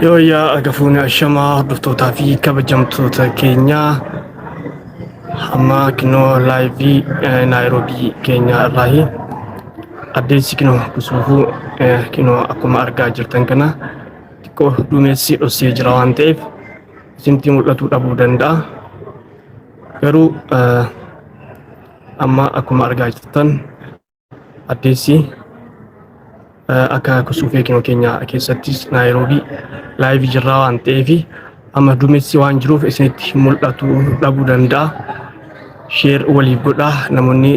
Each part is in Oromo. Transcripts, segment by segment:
Yoo yaa agafuun ashamaa hordoftootaa fi kabajamtoota keenyaa amma kinoo laayivii naayiroobii keenyaa irraahi addeessi kinoo kusuufuu kinoo akkuma argaa jirtan kana xiqqoo duumessi dhossee jira waan ta'eef isintti mul'atuu dhabuu danda'a. Garuu amma akkuma argaa jirtan addeessi akka kusuufee kinoo keenya keessattis naayiroobii laayivii jirraa waan ta'eef amma duumessi waan jiruuf isinitti mul'atuu dhabuu danda'a. Share waliif godhaa namoonni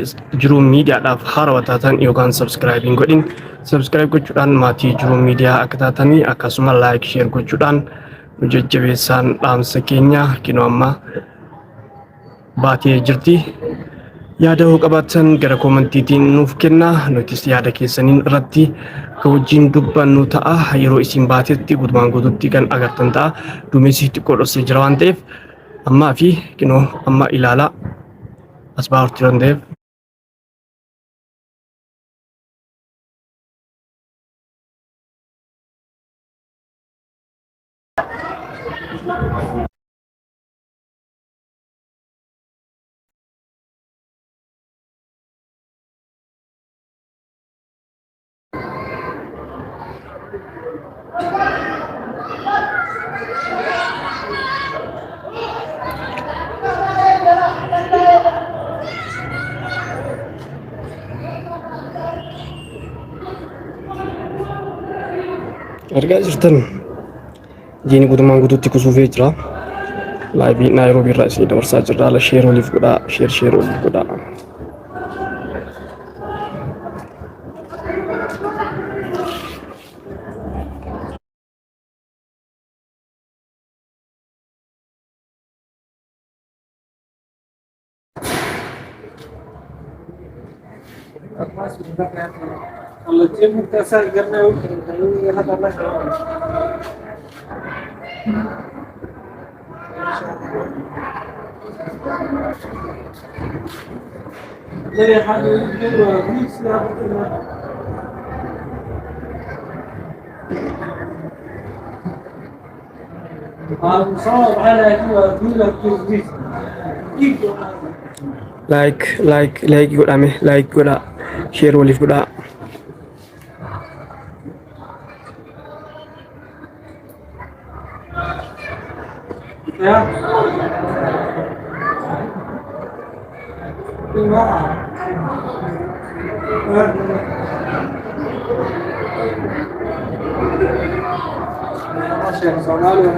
jiruu miidiyaadhaaf haarawaa taatan yookaan subscribe godhin subscribe gochuudhaan maatii jiruu miidiyaa akka taatanii akkasuma like share gochuudhaan nu jajjabeessaan dhaamsa keenya kinoo amma baatee jirti. Yaada hoo qabaatan gara koomentiitiin nuuf kennaa nutis yaada keessaniin irratti akka wajjin dubbannu ta'a. Yeroo isin baatetti guutumaan guututti kan agartan ta'a. Duumessi xiqqoo dhossee jira waan ta'eef ammaa fi kinoo amma ilaalaa as baartii waan ta'eef. Argaa jirtan jiini guutumaan guutuutti kusuufee jira. Laayivii naayiroobii irraa isin dabarsaa jirra. Haala sheer waliif godhaa, sheer waliif godhaa. kalau gym कैसा करना है ये ना करना चाहिए ये हाल ये मिक्स ना आप صار على كذا like godhame like godhaa share waliif godhaa. ya masih soal yang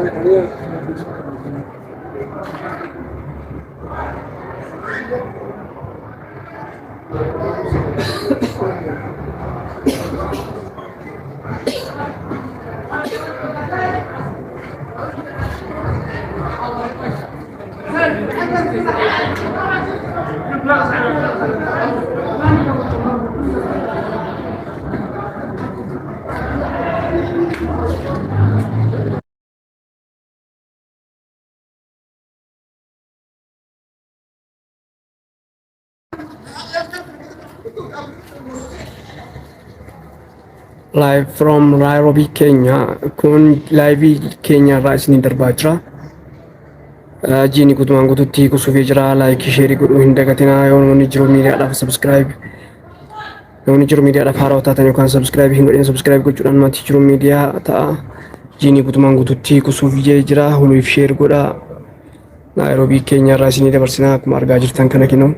Live from Nairobi, Kenya. Kun live Kenya irraa isin darbaa jira. Jiini guutumaan guutuutti kusuufee jira. Like share godhuu hin dagatinaa. Yoo namni jiru miidiyaadhaaf subscribe. Namni jiru miidiyaadhaaf haarawaa taatan yookaan subscribe hin godhin subscribe gochuudhaan maatii jiru miidiyaa ta'a. Jiini guutumaan guutuutti kusuufee jira. Waliif share godhaa. Nairobi, Kenya irraa isin dabarsinaa akkuma argaa jirtan kana kinoo.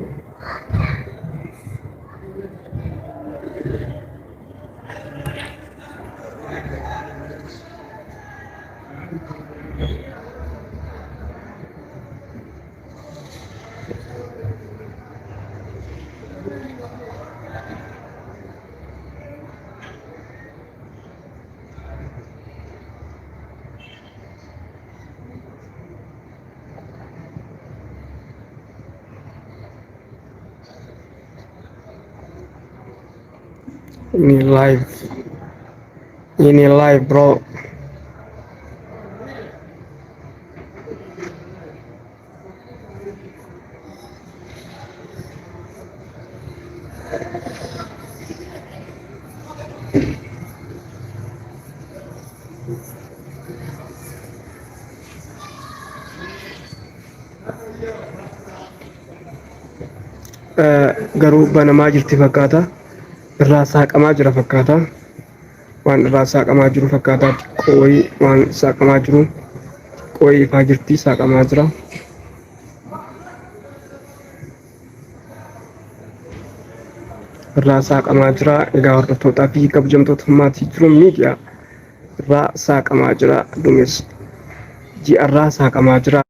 Ini live bro. garuu banamaa jirti fakkaata. Irraa saaqamaa jira fakkaata. Waan irraa saaqamaa jiru fakkaata. Qooyi waan saaqamaa jiru. Qooyi ifaa jirti saaqamaa jira. Irraa saaqamaa jira. Egaa hordoftootaa fi kabajamtoota maatii jiru miidiyaa irraa saaqamaa jira. Duumessa ji'a irraa saaqamaa jira.